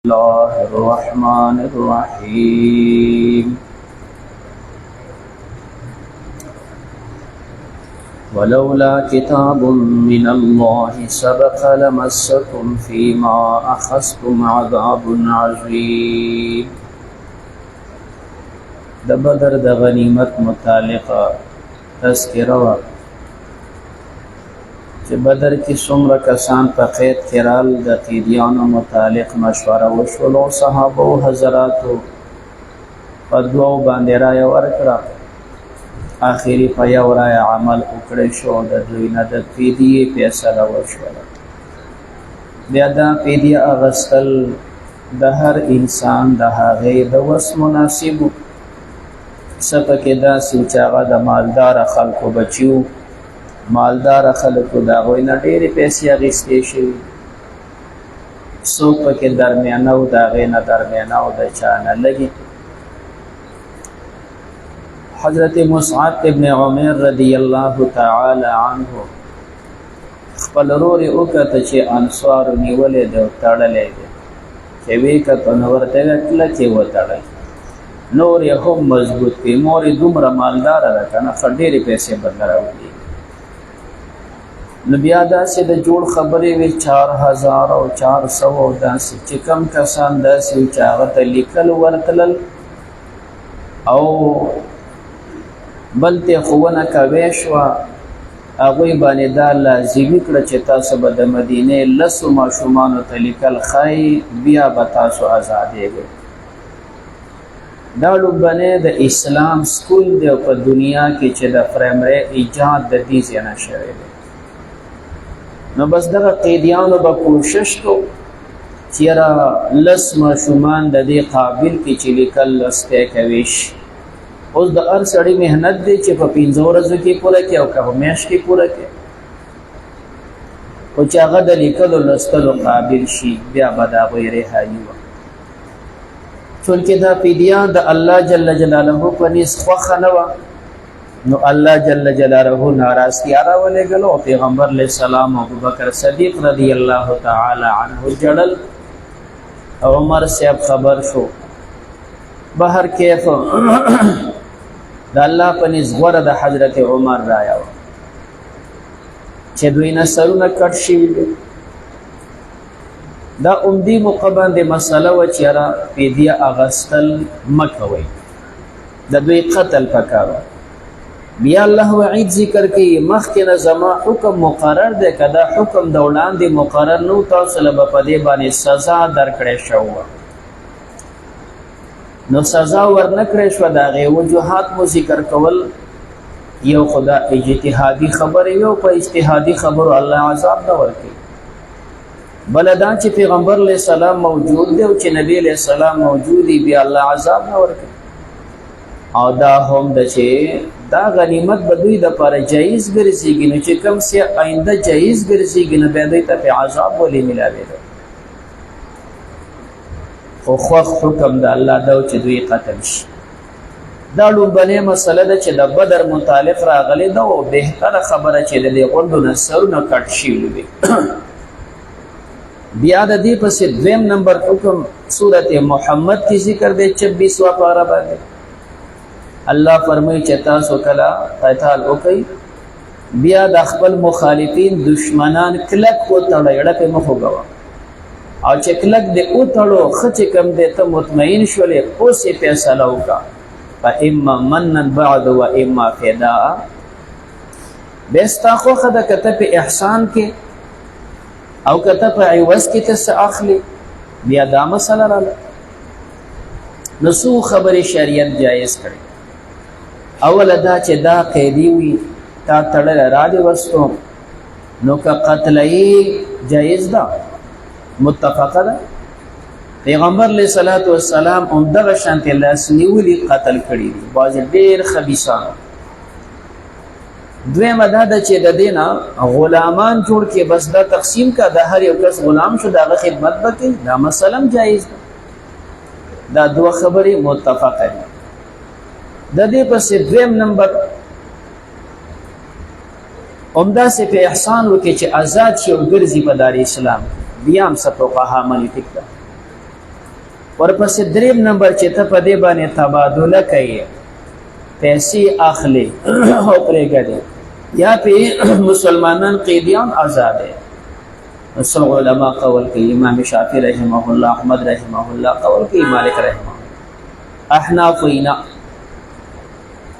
الله الرحمن الرحيم ولولا كتاب من الله سبق لمسكم فيما أخذتم عذاب عظيم. د بدر د غنیمت متعلقه تذکرہ چې بدر کې څومره کسان په قید کې رال د قیدیانو متعلق مشوره وشوله او صحابه او حضراتو په دوو باندې رایه ورکړه. آخري په یو رایه عمل وکړی شو، د دوی نه د فدیې فیصله وشوله. بیا دا فدیه اخیستل د هر انسان د هغې د وس مناسب و. څه پکې داسې چې هغه د مالدار خلکو بچي و، مالدار خلکو د هغوی نه ډېرې پیسې اخیستې شوي، څوک پکې درمیانه و، د هغې نه درمیانه و، د چا نه لږې. حضرت مصعب ابن عمر رضی الله تعالی عنه خپل ورور یې وکته چې انصارو نیولی دی او تړلی دی، چې ویې کته نو ورته یې کلکې وتړل، نور یې هم مضبوط کړي. مور یې دومره مالداره ده که نه، ښه ډېرې پیسې به نه راوړي. نو بیا داسې د جوړ خبرې وې 4000 او 400 او داسې چې کم کسان داسې و چې هغه ته لیکل ورتلل او بل ته ښوونه کوی شوه، هغوی باندې دا لازمي کړه چې تاسو به د مدینې 10 ماشومانو ته لیکل ښایي، بیا به تاسو ازادېږئ. دا لومبنی د اسلام سکول دی او په دنیا کې چې د پرایمري ایجاد د دې ځای نه شوی دی. نو بس دغه قیدیانو به کوشش کو چې یاره 10 ماشومان د دې قابل کې چې لیکل لوستی کوی شي. اوس د هر سړي محنت دی چې په 15 ورځو کې پوره کړي او که په میاشت کې پوره کړي، خو چې هغه د لیکلو لوستلو قابل شي بیا به د هغوی رهایي وه. چونکې دا فدیه د الله جل جلاله په نیز خوښه نه وه، نو الله جل جلاله ناراضګي راولېږله او پیغمبر علیه السلام او ابوبکر صدیق رضی الله تعالی عنه جړل. عمر صاحب خبر شو، بهر کیف د الله په نیز غوره د حضرت عمر رایه وه چې دوی نه سرونه کټ شوي دي. دا عمدي موقع باندې مسله وه چې یاره فدیه اخیستل مه کوئ، د دوی قتل پکار و. بیا الله وعید ذکر کوي مخکې نه زما حکم مقرر دی، که دا حکم د وړاندې مقرر نه و تاسو له به په دې باندې سزا درکړی شوه. نو سزا ورنه کړی شوه، د هغې وجوهات مو ذکر کول. یو خو دا اجتهادي خبرې، یو په اجتهادي خبرو الله عذاب نه ورکوي. بله دا چې پیغمبر علیه السلام موجود دی او چې نبی علیه السلام موجود دی، بیا الله عذاب نه ورکوي. او دا هم ده چې دا غنیمت به دوی دپاره جایز ګرځېږي، نو چې کوم څه آینده جایز ګرځېږي نو بیا دوی ته پې عذاب ولې میلاوېده. خو خوښ حکم د الله ده چې دوی قتل شي. دا لومبنۍ مسله ده چې د بدر متعلق راغلی ده او بهتره خبره چې د دې غونډو نه سرونه کټ شوي وي. بیا د دې پسې دویم نمبر حکم صورت محمد کی ذکر دی 26واں پارہ باندې. الله فرمایي چې تاسو کله قتال وکئ بیا د خپل مخالفین دشمنان کلک وتړئ، اړه پې مه خوږوه، او چې کلک دې وتړو ښه چې کوم دی ته مطمئن شولې اوس یې فیصله وکړه، فاما منا بعد و اما فداء. بیا ستا خوښه ده که ته په احسان کې او که ته په عوض کې ته څه اخلي، بیا دا مسله راله. نو څو خبرې شریعت جایز کړي. اوله دا چې دا قیدي وي تا تړلی را دې وستو، نو که قتلهی جایز ده، متفقه ده. پیغمبر علیه الصلاة والسلام همدغه شانتې لاس نیولي قتل کړي دي بعضې ډېر خبیثانو. دویمه دا ده چې د دې نه غلامان جوړ کې بس دا تقسیم کا، د هر یو کس غلام شو د هغه خدمت به کوي، دا مثلا جایز ده. دا دوه خبرې متفقه دي. د دې پسې دویم نمبر همداسې په احسان وکړي چې آزاد شي او ګرځي په دار اسلام. بیا هم څه فقها مني ټیک ده، ورپسې دریم نمبر چې ته په دې باندې تبادله کوي پیسې اخلي او پرېږدي یا په مسلمانان قیدیان آزاد دي څو علما قول کوي امام شافعي رحمه الله احمد رحمه الله قول کوي مالک رحمه الله احناف وینا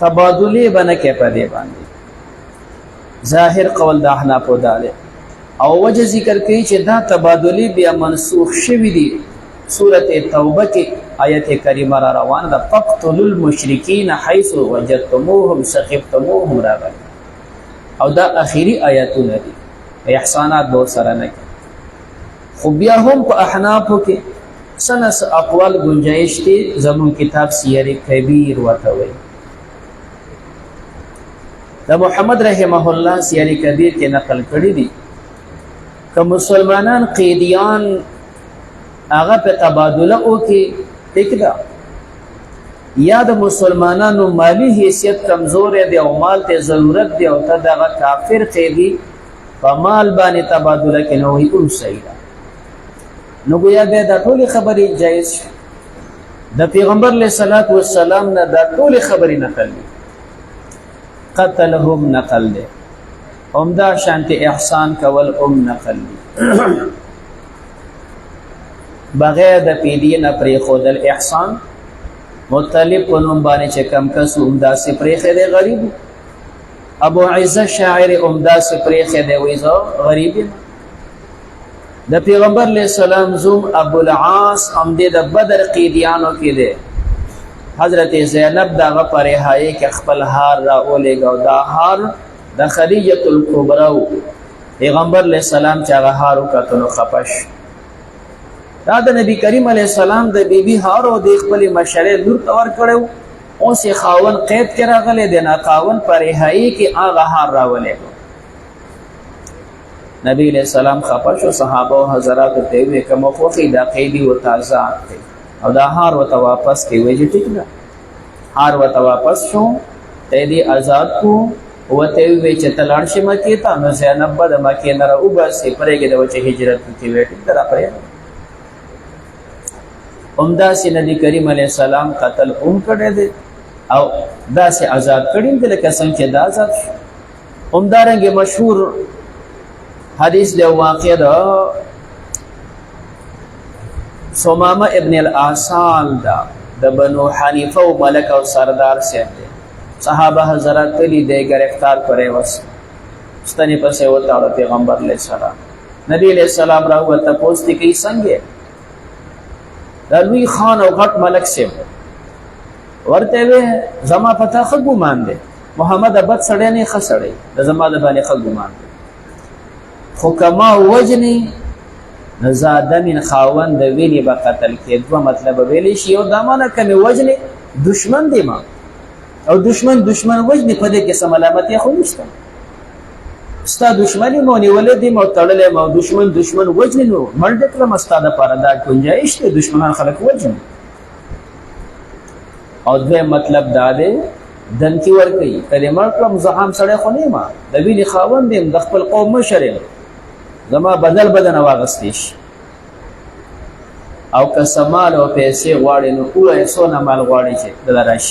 تبادله بنکه په دې باندې ظاهر قول د احناف وداله او وجه ذکر کوي چې دا تبادله بیا منسوخ شوی دي سورة توبه کې آیت کریمه را روانه ده فقتلوا المشرکین حيث وجدتموهم ثقفتموهم راغلی او دا اخیری آیاتونه دي احسانات به سره نه کوي خو بیا هم په احنافو کې سنس اقوال گنجائش دي زمون کتاب سیر کبیر ورته وایي دا محمد رحمه الله سیر کبیر کې نقل کړی دي که مسلمانان قیدیان هغه په تبادله وکي ټیک ده یا د مسلمانانو مالی حیثیت کمزور دی او مال ته ضرورت دی او ته دغه کافر قیدی په مال باندې تبادله کې نو هی صحیح ده نو ګویا دا ټول خبرې جایز د پیغمبر علیه الصلاۃ والسلام نه دا ټول خبرې نقل دي قتلهم نقل دي عمده شانتی احسان کول نقل دي بغیر د پیدین پرې خودل احسان مطلب په نوم باندې چې کم کس عمده سي پرې خېده غریب ابو عزت شاعر عمده سي پرې خېده وېزو غریب د پیغمبر علیہ السلام زوم ابو العاص عمده د بدر قیدیانو کې ده حضرت زینب دغه پرهایی کې خپل هار را اولېګو دا هار د خدیجه الکبرى پیغمبر علیہ السلام چې هغه هارو کتنو خپش دا د نبی کریم علیہ السلام د بیبي هارو د خپل مشره لور تور کړو او سي خاون قید کې راغله د ناقاون پرهایی کې هغه هار راولې نبی علیہ السلام خپش او صحابه او حضرات ته وی کوم خوخي دا قیدی او تازه او دا هار وته واپس کې ویږي ټیک ده هار وته واپس شو ته دې آزاد کو وته وی چې تلاړ شي مکه ته نو زینب د مکه نه راو بس پرېګه د وچه هجرت کې ویټ درا پرې عمدہ سے نبی کریم علیہ السلام قتل کړی دی او دا سے آزاد کړی دی لکه څنګه چې دا آزاد شو عمدہ رنګ مشهور حدیث دی واقع دا ثمامه ابن الاسال دا د بنو حنیفه او ملک او سردار سے دی صحابه حضرات تلی دی گرفتار کړي وس ستنی پسې وته پیغمبر علیہ السلام نبی علیہ السلام راوته پوښتنه کوي څنګه دا لوی خان او غټ ملک سے ورته وی زما پتا خو ګمان دي محمد ابد سړی نه خسړی د زما د باندې خو ګمان دي خو کما وجنی نزاده من خاون د ویني به قتل کې دوه مطلب ویلی شي او دا معنی کمی وجنی دشمن دی ما او دشمن وجنی په دې کې سم علامت یې خو نشته ستا دشمنی مونی ولدی مو تړلې مو دشمن وجنی نو مړ کړم ستا د پاره دا گنجائش ته دشمنان خلق وجنی او دې مطلب دا دی دن کی ور کوي کله مړ کړم زعام سړی خو نه ما د ویني خاوند دې د خپل قوم مشرم زما بدن واغستیش او کسمال او پیسې غواړي نو کوه سونه مال غواړي چې دلارش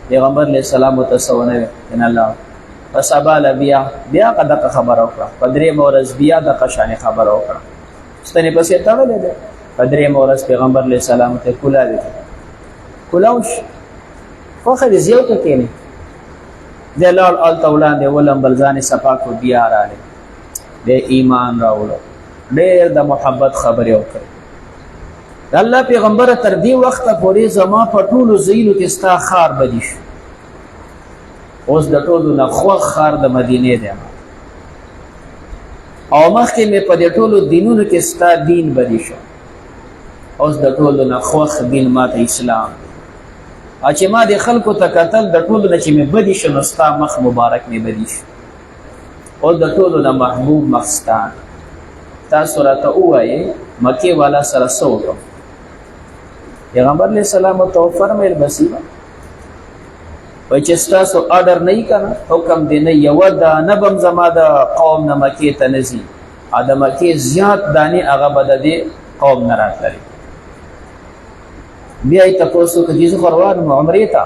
پیغمبر علیہ السلام متصونه ان الله فسبال بیا قد خبر وکړه پدری مورز بیا د قشانه خبر وکړه ستنی پسې تړلې ده پدری مورز پیغمبر علیہ السلام ته کولاوش خو خې زیو ته کېنه دلال ال تولان دی ولم بلزان صفا کو بیا رااله د ایمان راوړو ډېر د محبت خبرې وکړه الله پیغمبر تر دې وخت پورې زما په ټولو زینو کې ستا خار بدیش اوس د ټولو نه خوښ خار د مدینه دی او مخکې مې په دې ټولو دینونو کې ستا دین بدیش اوس د ټولو نه خوښ دین ماته اسلام چې ما د خلکو ته قتل د ټولو نه چې مې بدیش نو ستا مخ مبارک مې بدیش او د ټولو نه محبوب مخستان تاسو راته ووایئ مکې والا سره څه وکړم پیغمبر علیہ السلام تو فرمایل بسیبه وای چې ستاسو آرډر نه کنه حکم دی نه یو دا نبم زما د قوم نه مکې ته نزي ادم کې زیات دانی هغه بد دي قوم نه راتللی بیا یې تپوس وکړه چې زه خو روان یم عمرې ته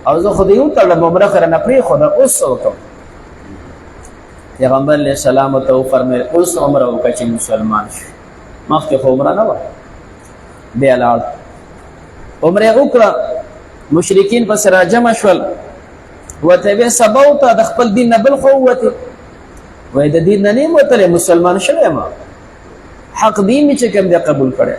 او زه خو د یو تړم عمره خو رانه پرېښوده اوس څه وکړم پیغمبر علیه السلام ورته وفرمیل اوس عمره وکړه چې مسلمان شو مخکې خو عمره نه وه بیا لاړ عمره وکړه مشرکین پسې راجمع شول ورته ویې سبا وته د خپل دین نه بل خوا ووتې وایي د دین نه نه یم وتلی مسلمان شوی یم حق دین مې چې کوم دی قبول کړی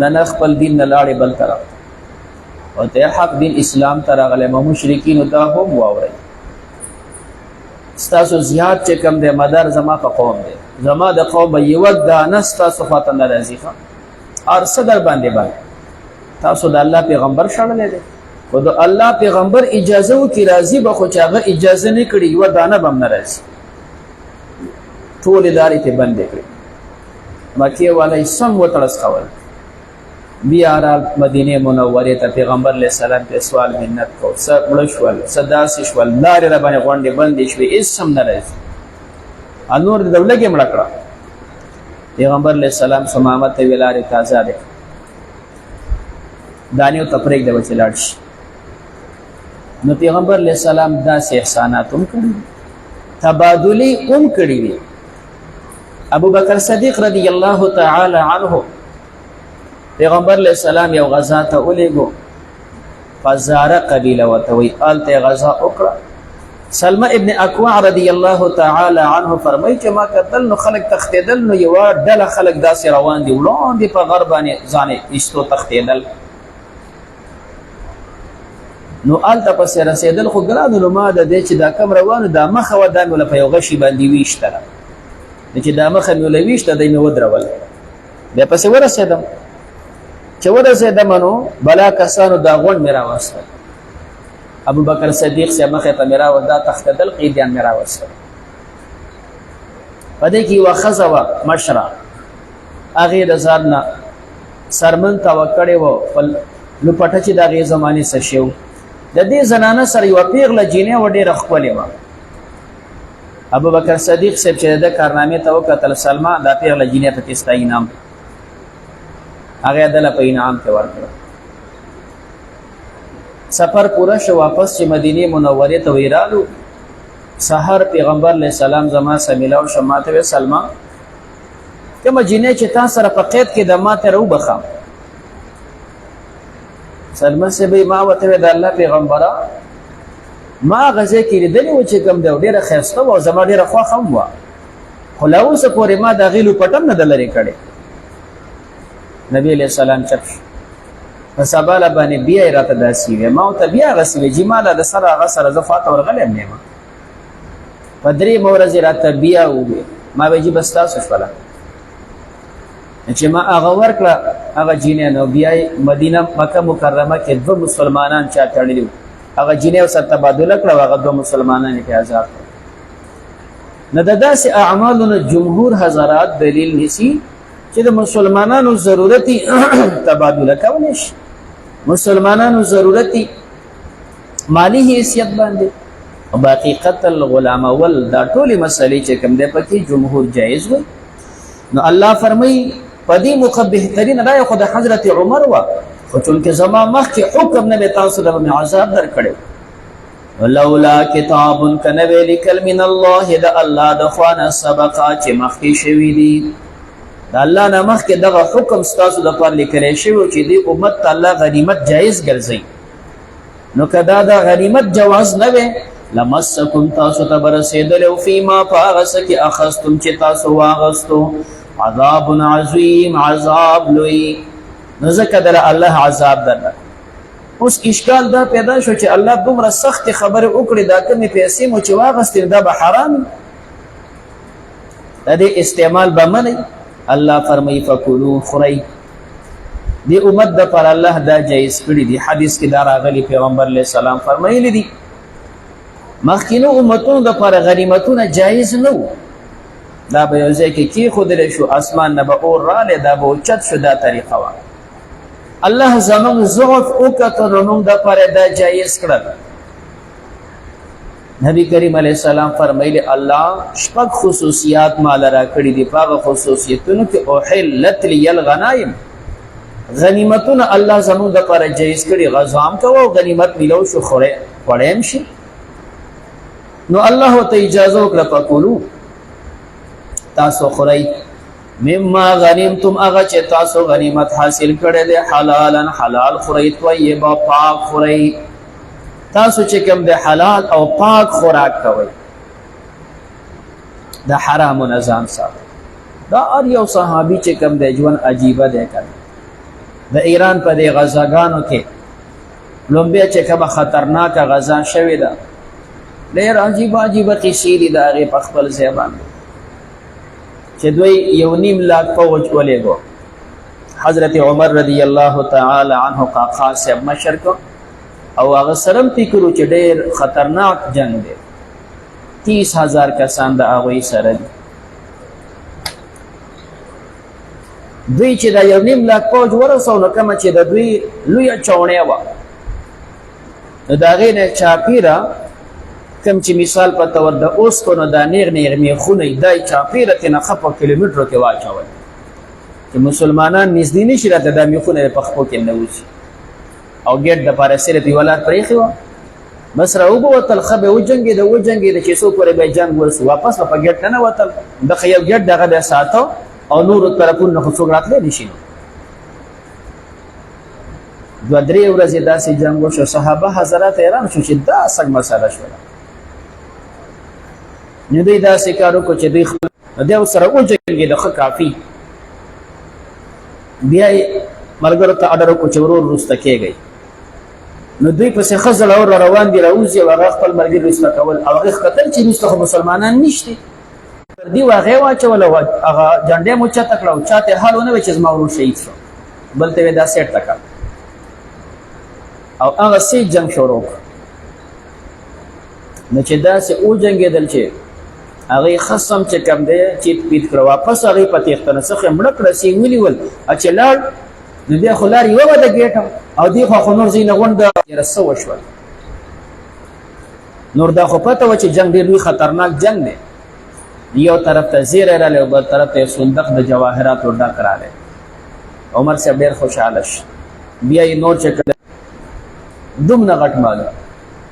نه خپل دین نه لاړې بل طرف ورته حق دین اسلام ته راغلی ما مشرکینو ته هم واورئ ستاسو زیات چې کوم دی مدار زما په قوم دی زما د قوم به یوه دانه ستاسو خواته نه راځي هر څه در باندې تاسو د الله پیغمبر شړلی دی خو د الله پیغمبر اجازه وکړي راځي به خو چې هغه اجازه نه کړي یوه دانه به هم نه راځي ټولې لارې ته بندې کړي مکې والا یې سم وتړسکول بیا را مدینې منورې ته پیغمبر علیه السلام ته سوال منت کو څه مړه شول څه داسې شول لارې را باندې غونډې بندې شوې هېڅ هم نه راځي نور د لږې مړه کړه پیغمبر علیه السلام ثمامه ته ویې لارې ته ازادې دانیو ته پرېږده به چې لاړ شي نو پیغمبر علیه السلام داسې احسانات هم کړي تبادلې هم کړي وي ابو بکر صدیق رضی الله تعالی عنه پیغمبر علیہ السلام یو غزا ته ولیږو فزاره قبیله ورته وایي هلته یې غزا وکړه سلمه ابن اکوع رضی الله تعالی عنه فرمایي چې ما کتل نو خلک تښتېدل نو یوه ډله خلک داسې روان دي وړاندې په غر باندې ځان ایستو تښتېدل نو هلته پسې رسېدل خو ګرانو نو ما د دې چې دا کم روانو دا مخه وه دا مې له په یو غشي باندې ویشتله چې دا مخه مې له ویشته دی مې ودرول بیا پسې ورسېدم چې ورسېدم نو بلا کسانو دا غونډ مې راوستل ابو بکر صدیق سے مخې ته مې راوست دا تښتېدل قیدیان مې راوستل په دې کې یوه ښځه وه مشره هغې د ځان نه سرمن تاوه کړې وه خپل لوپټه چې د هغې زمانې څه شی و د دې زنانه سره یوه پیغله جینۍ وه ډېره ښکلې وه ابو بکر صدیق صاحب چې د ده کارنامې ته وکتل سلما دا پیغله جینۍ ته ستا انعام هغې دله په انعام کې ورکړه سفر پوره شو واپس چې مدینې منورې ته ویرالو سحر پیغمبر علیه السلام زما سره میلاو شو ما ته ویل سلما کومه جینۍ چې تا سره په قید کې ده ما ته راوبخه سلمه صاحب ما ورته ویل د الله پیغمبره ما هغه ځای کې لیدلې وه چې کوم دی ډېره ښایسته وه او زما ډېره خوښه هم وه خو له اوسه پورې ما د هغې لوپټ هم نه ده لرې کړې نبی علیه السلام چپ شو په سبا له باندې بیا یې راته داسې ویې ما ورته بیا هغسې ویې چې ما له د سره هغه سره زه خواته ورغلی هم نه یم په درېیمه ورځ یې راته بیا وویل ما ویې جي بس تاسو شوله چې ما هغه ورکړه هغه جینۍ نو بیا یې مدینه مکه مکرمه کې دوه مسلمانان چا تړلي وو هغه جینۍ ورسره تبادله کړه او هغه دوه مسلمانان یې پرې ازاد کړل نو د داسې اعمالو نه جمهور حضرات دلیل نیسي چې د مسلمانانو ضرورتي تبادله کولی شي مسلمانانو ضرورتي مالی حیثیت باندې او باقي قتل غلامول دا ټولې مسلې چې کوم دی پکې جمهور جایز وي نو الله فرمایي په دې موقع بهترین رایه خو د حضرت عمر وه خو چونکې زما مخکې حکم نه وی تاسو ته به مې عذاب درکړی لولا کتاب که نه وی لیکل من الله د الله د خوا نه سبقه چې مخکې شوي دي د الله نه مخکې دغه حکم ستاسو دپاره لیکلی شوی چې دې امت ته الله غنیمت جایز ګرځوي نو که دا د غنیمت جواز نه وی لمسکم تاسو ته به رسېدلی فیما په هغه څه کې اخذتم چې تاسو واغستو عذاب عظیم عذاب لوی نو ځکه دله الله عذاب درنه اوس اشکال دا پیدا شو چې الله دومره سختې خبرې وکړې دا کمې پیسې مو چې واغستې دا به حرام د دې استعمال به منئ الله فرمایي فکلو خورئ دې امت دپاره الله دا جایز کړي دي حدیث کې دا راغلي پیغمبر علیه السلام فرمایلی دي مخکینو امتونو دپاره غنیمتونه جایز نه وو دا به یو ځای کې کېښودلی شو اسمان نه به اور رالی دا به اوچت شو دا طریقه وه الله زموږ ضعف وکتو نو موږ دپاره دا جایز کړل نبی کریم علیه السلام فرمایلی الله شپږ خصوصیات ماله راکړي دي په هغه خصوصیتونو کې احلت لی الغنایم غنیمتونه الله زموږ دپاره جایز کړي، غزا هم کوه او غنیمت میلو شو خوړی هم شي. نو الله ورته اجازه وکړه فکلو تاسو خورئ مما غنیمتم هغه چې تاسو غنیمت حاصل کړی دی حلالا حلال خورئ طیبا پاک خورئ. تاسو چې کوم د حلال او پاک خوراک کوئ د حرامو نه ځان ساتئ. دا هر یو صحابي چې کوم دی ژوند عجیبه دی کنه. د ایران په دې غزاګانو کې لومبیا چې کومه خطرناکه غزا شوې ده ډېر عجیبه عجیبه قصې دي د هغې په خپل ځای باندې چې دوی 1.5 لاک فوج ولېږو. حضرت عمر رضی الله تعالی عنه قاقا صاحب مشر کو او هغه سره هم فکر و چې ډېر خطرناک جنگ دی. 30,000 کسان د هغوی سره دي. دوی چې دا 1.5 لاک فوج ورسو نو کومه چې د دوی لویه چوڼۍ وه نو د هغې نه چاپېره کوم چې مثال په طور د اوسپنو دا نیغ نیغ میخونه یې دا یې چاپېره ترېنه ښه په کیلومترو کې واچول چې مسلمانان نږدې نه شي راته دا میخونه یې په خپو کې ننوځي. او ګیټ دپاره صرف یوه لار پرېښې وه بس راوبوتل ښه به وجنګېده وجنګېده چې څو پورې به یې جنګ ورسو واپس به په ګیټ نه وتل دغه یو ګیټ دغه به یې ساته او نورو طرفونو نه خو څوک راتلی نه شي. 2-3 ورځې داسې جنګ وشو صحابه حضرات حیران شو چې دا څنګه مسله شوله. نو دوی داسې کار وکړو چې دوی خپل دی ورسره وجنګېده ښه کافي. بیا یې ملګرو ته اډر وکړو چې ورور وروسته کېږئ. نو دوی پسې ښه زړور روان دي راوځي او هغه خپل ملګري وروسته کول او هغې ښکتل چې وروسته خو مسلمانان نشته پر دې هغې واچول او هغه جنډۍ مو چته کړه او چا ته حال ونه وی چې زما ورور شهید شو بل ته یې دا سیټ ته کړ او هغه سې جنګ شروع کړ. نو چې داسې وجنګېدل چې هغې خصم چې کوم دی چیت پیت کړه واپس هغې په تېښتنه څخه یې مړه کړه سې ونیول چې لاړ نو بیا خو لار یوه وه د ګېټه او دې خوا خو نور ځای نه غونډه یاره څه وشول نور دا خو پته وه چې جنګ ډېر لوی خطرناک جنګ دی. یو طرف ته زیری رالی او بل طرف ته یې صندوق د جواهراتو ډک رالی. عمر صاحب ډېر خوشحاله شو. بیا یې نور چې کله دومره غټ معلوم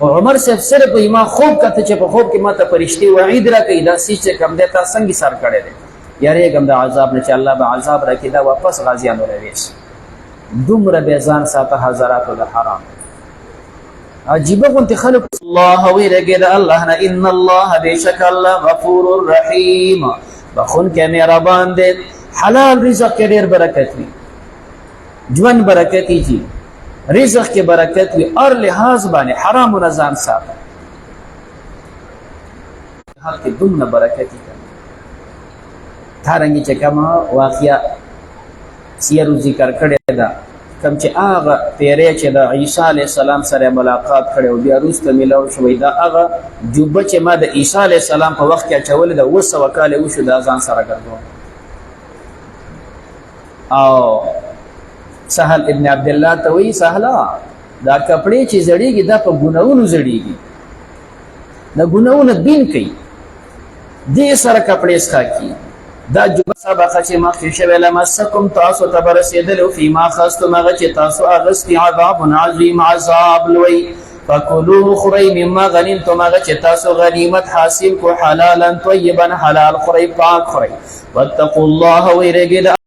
او عمر صاحب صرف ما خوب کته چې په خوب کې ما ته فرشتې وعید راکوي دا سیز چې کوم دی تا څنګه سر کړی دی یارېږم د عذاب نه چې الله به عذاب راکړي دا واپس غازیانو راویسي. دومره بې ځان ساته حضراتو د حرام عجیبه غوندې خلک الله ویرېږي د الله نه ان الله بېشک الله غفور رحیم بخونکی مهربان دی. حلال رزق کې ډېر برکت وي ژوند برکتي جي رزق کې برکت وي هر لحاظ باندې حرامو نه ځان ساته حال کې دومره برکتي کوي. دارنګې چې کومه واقعه سیرو ذکر کړې ده کوم چې هغه پیری چې د عیسی علیه السلام سره ملاقات کړی او بیا وروسته میلاو شوی دا هغه جوبه چې ما د عیسی علیه السلام په وخت کې اچولې ده 200 کاله وشو دا ځان سره ګرځوم. او سهل ابن عبدالله ته وایي سهله دا کپړې چې زړېږي دا په ګناهونو زړېږي دا ګناهونه بین کوي دې سره کپړې څښا کي دا جوبه سبقه چې مخکې شوې لمسکم تاسو ته به رسېدلی فیما اخذتم هغه چې تاسو اخیستي عذاب عظیم عذاب لوی فکلوه خورئ مما غنیمتم هغه چې تاسو غنیمت حاصل کو حلالا طیبا حلال خورئ پاک خورئ واتقوا الله ویرېږئ